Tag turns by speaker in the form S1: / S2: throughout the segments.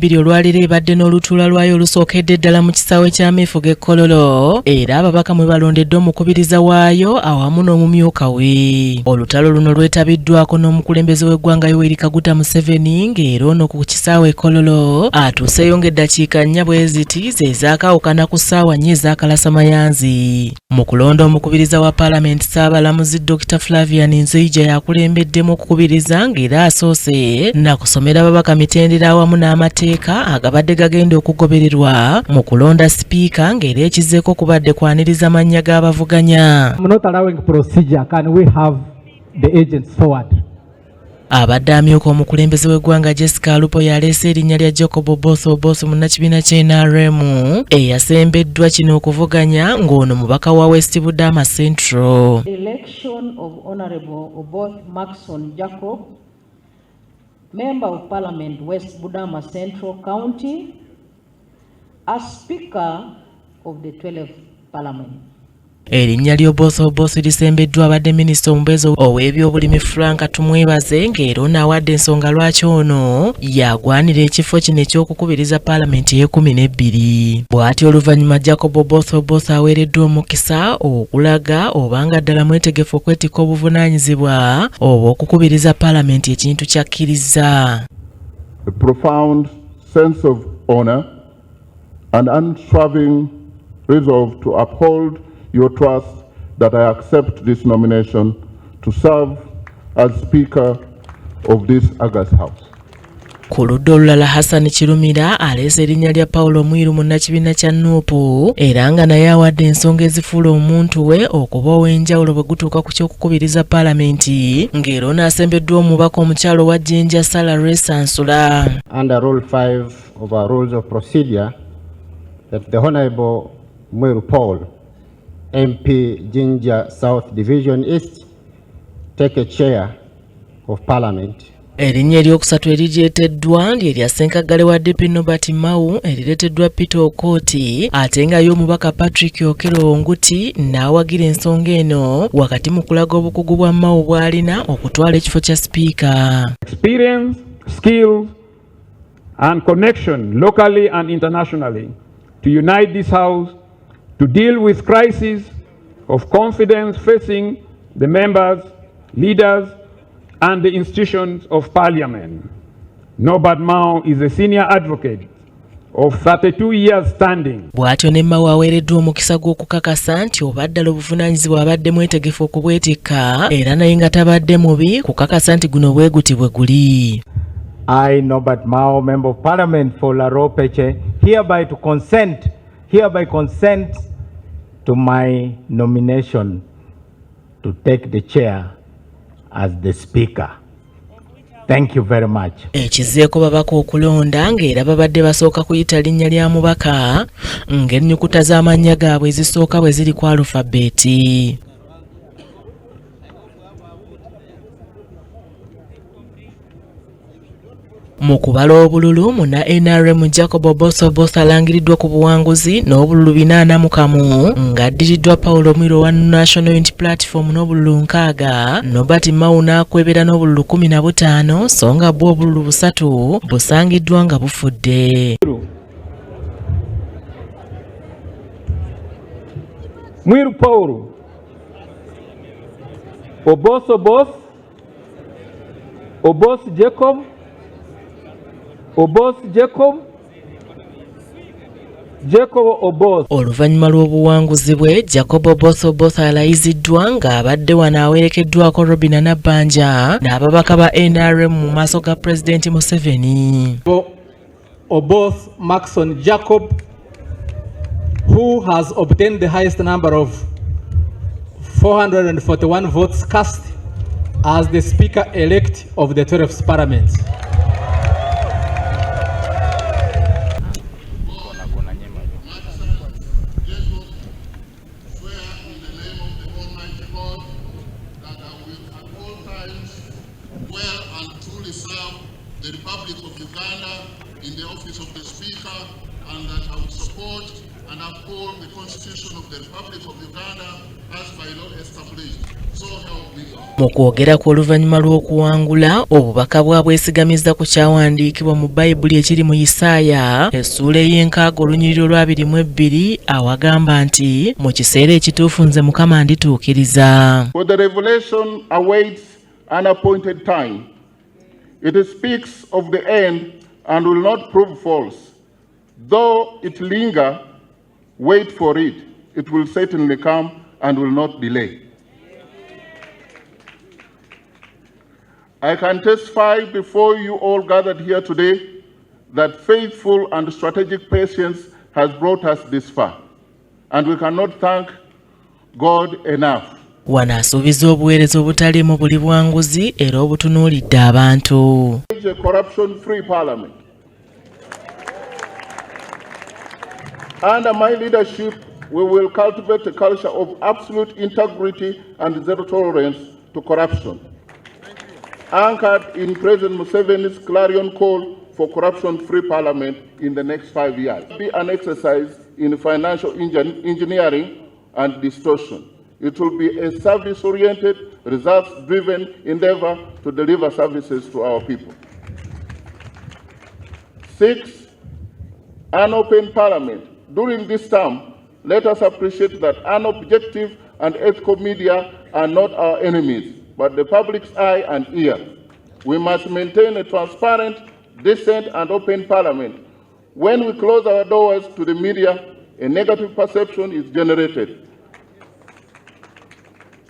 S1: Biri olwaliro ebadde n'olutuula lwayo olusookedde ddala mu kisaawe ky'ameefuga e Kololo era ababaka mwe balondedde omukubiriza waayo awamu n'omumyuka we. Olutalo luno lwetabiddwako n'omukulembeze w'eggwanga Yoweri Kaguta Museveni ng'era ono ku kisaawe e Kololo atuuseeyo ng'eddakiika 4 bwe ziti ze zaakawukana ku ssaawa 4 ez'akalasamayanzi. Mu kulonda omukubiriza wa Paalamenti Ssaabalamuzi Dr. Flavian Nzija yakulembeddemu okukubiriza ng'era asoose nakusomera ababaka mitendera awamu n'amateeka agabadde gagenda okugobererwa mu kulonda sipiika ng'era ekizzeeko kubadde kwaniriza mannya g'abavuganya. Abadde amyuka omukulembeze w'eggwanga Jessica Alupo yaleese erinnya lya Jacob Oboth munnakibiina kya NRM eyasembeddwa kino okuvuganya ng'ono mubaka wa West Budama Central.
S2: Election of Honorable Oboth Maxon Jacob, Member of Parliament West Budama Central County, as Speaker of the 12th Parliament.
S1: Erinnya ly'Oboth lisembeddwa abadde minisita omubeezi ow'ebyobulimi Frank Tumwebaze ng'era ono awadde ensonga lwaki ono yagwanira ekifo kino eky'okukubiriza Paalamenti e12. Bw'ati oluvannyuma Jacob Oboth aweereddwa omukisa okulaga obanga ddala mwetegefu okwetikka obuvunaanyizibwa obw'okukubiriza Paalamenti ekintu kyakkiriza.
S3: A profound sense of honor and unswerving resolve to uphold your trust that I accept this nomination to serve as Speaker of this August House.
S1: Ku ludda olulala Hassan Kirumira aleese erinnya lya Paulo Mwiru munnakibiina kya Nuupu era nga naye awadde ensonga ezifuula omuntu we okuba ow'enjawulo bwe gutuuka ku ky'okukubiriza Paalamenti ng'era ono asembeddwa omubaka omukyalo wa Jjenja Sarah Sansula.
S4: Under Rule 5 of our Rules of Procedure that the Honourable Mwiru Paul, MP Jinja South Division East, take a chair of Parliament.
S1: Erinnya eryokusatu erireeteddwa ly'erya Ssenkaggale wa DP Nobert Mao erireeteddwa Peter Okoti ate nga y'omubaka Patrick Okero Onguti n'awagira ensonga eno wakati mu kulaga obukugu bwa Mao bw'alina okutwala ekifo kya sipiika.
S5: Experience, skills and connection locally and internationally to unite this House to deal with crises of confidence facing the members, leaders, and the institutions of Parliament. Nobert Mao is a senior advocate of 32 years standing.
S1: Bw'atyo ne Mao aweereddwa omukisa gw'okukakasa nti obaddala obuvunaanyizibwa abadde mwetegefu okubwetikka era naye nga tabadde mubi kukakasa nti guno bwe guti bwe guli.
S6: I, Nobert Mao, Member of Parliament for Laropeche, hereby consent to my nomination to take the chair as the Speaker. Thank you very much.
S1: Ekizzeeko babaka okulonda ng'era babadde basooka kuyita linnya lya mubaka ng'ennyukuta z'amannya gaabwe ezisooka bwe ziri ku alufabeti. Mu kubala obululu muna NRM Jacob Oboth alangiriddwa ku buwanguzi n'obululu 41 ng'addiriddwa Paulo Mwiru wa National Unity Platform n'obululu 6, Nobert Mao n'akwebera n'obululu 15 so nga bwo obululu 3 busangiddwa nga bufudde.
S5: Mwiru Paul, Oboth Jacob, Oboth.
S1: Oluvannyuma lw'obuwanguzi bwe Jacob Oboth alayiziddwa ng'abadde wano awerekeddwako Robina Nabbanja n'ababaka ba NRM mu maaso ga Pulezidenti Museveni.
S7: Oboth Maxon Jacob, who has obtained the highest number of 441 votes cast as the Speaker-elect of the 12th Parliament.
S8: The Republic of Uganda in the
S3: office of the Speaker, and that I will support and uphold the Constitution of the Republic of Uganda as by law established. So help me God.
S1: Mu kwogera ku oluvannyuma lw'okuwangula obubaka bwabwesigamiza ku kyawandiikibwa mu Bayibuli ekiri mu Isaaya essuula ey'enkaaga olunyiriri olwa 22 awagamba nti mu kiseera ekituufu nze Mukama ndituukiriza.
S3: For the revelation awaits an appointed time. It speaks of the end and will not prove false. Though it linger, wait for it. It will certainly come and will not delay. I can testify before you all gathered here today that faithful and strategic patience has brought us this far, and we cannot thank God enough.
S1: Wanaasuubiza obuweereza obutaliimu buli bwanguzi era obutunuulidde abantu.
S3: A corruption-free parliament. Under my leadership, we will cultivate a culture of absolute integrity and zero tolerance to corruption, anchored in President Museveni's clarion call for corruption-free parliament in the next 5 years. It will be an exercise in financial engineering and distortion. It will be a service-oriented, results-driven endeavor to deliver services to our people. 6, an open parliament. During this term, let us appreciate that unobjective and ethical media are not our enemies, but the public's eye and ear. We must maintain a transparent, decent, and open parliament. When we close our doors to the media, a negative perception is generated.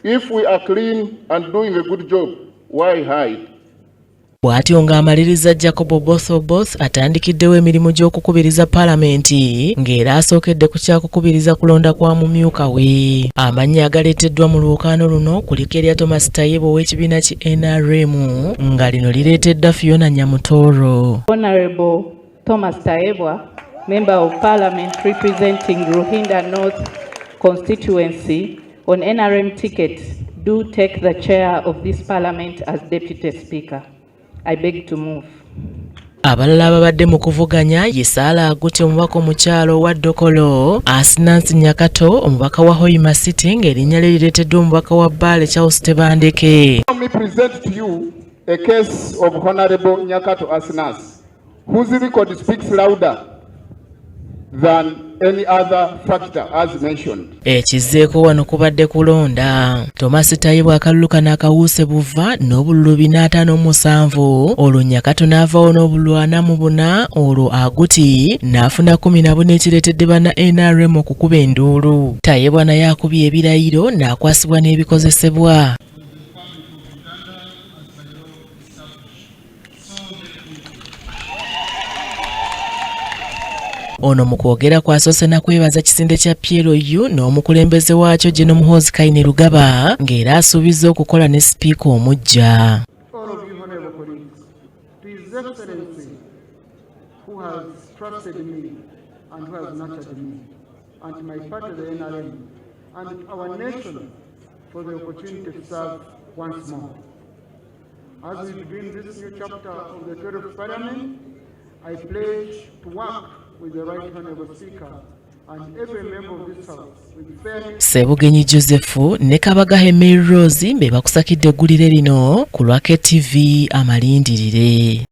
S3: If we are clean and doing a good job, why hide?
S1: Bw'atyo ng'amaliriza Jacob Oboth Oboth atandikiddewo emirimu gy'okukubiriza paalamenti ng'era asookedde ku kyakukubiriza kulonda kwa mumyuka we. Amannya agaleeteddwa mu lwokaano luno kuliko erya Thomas Tayebwa ow'ekibiina ki NRM nga lino lireeteddwa Fiona Nyamutoro.
S8: Honorable Thomas Tayebwa, Member of Parliament representing Ruhinda North constituency on NRM ticket, do take the chair of this parliament as Deputy Speaker. I beg to move.
S1: Abalala ababadde mu kuvuganya ye Saala Aguti omubaka omukyalo wa Dokolo, Asnance Nyakato omubaka wa Hoima City ng'erinnya lye lireeteddwa omubaka wa Bbaale Charles Tebandeke.
S9: Let me present to you a case of Honorable Nyakato Asnance, whose record speaks louder than any other factor as mentioned.
S1: Ekizzeeko wano kubadde kulonda. Thomas Tayebwa akalulu kano akawuuse buva n'obululu 457, olwo Nyakato n'avaawo n'obululu 44, olwo Aguti n'afuna 14 ekireetedde banna NRM okukuba enduulu. Tayebwa naye akubye ebirayiro n'akwasibwa n'ebikozesebwa. Ono mu kwogera kwasoose na kwebaza kisinde kya PLU n'omukulembeze waakyo General Muhoozi Kainerugaba ng'era asuubizza okukola ne sipiika omuggya.
S9: All of you honorable colleagues, to His Excellency, who has trusted me and who has nurtured me, and to my party, the NRM, and our nation for the opportunity to serve once more. As we begin this new chapter of the 12th Parliament, I pledge to work with the right honorable Speaker and every member of this House with fairness.
S1: Ssebugenyi Joseph ne Kabagahe Mary Rose be bakusakidde eggulire lino ku lwa KTV Amalindirire.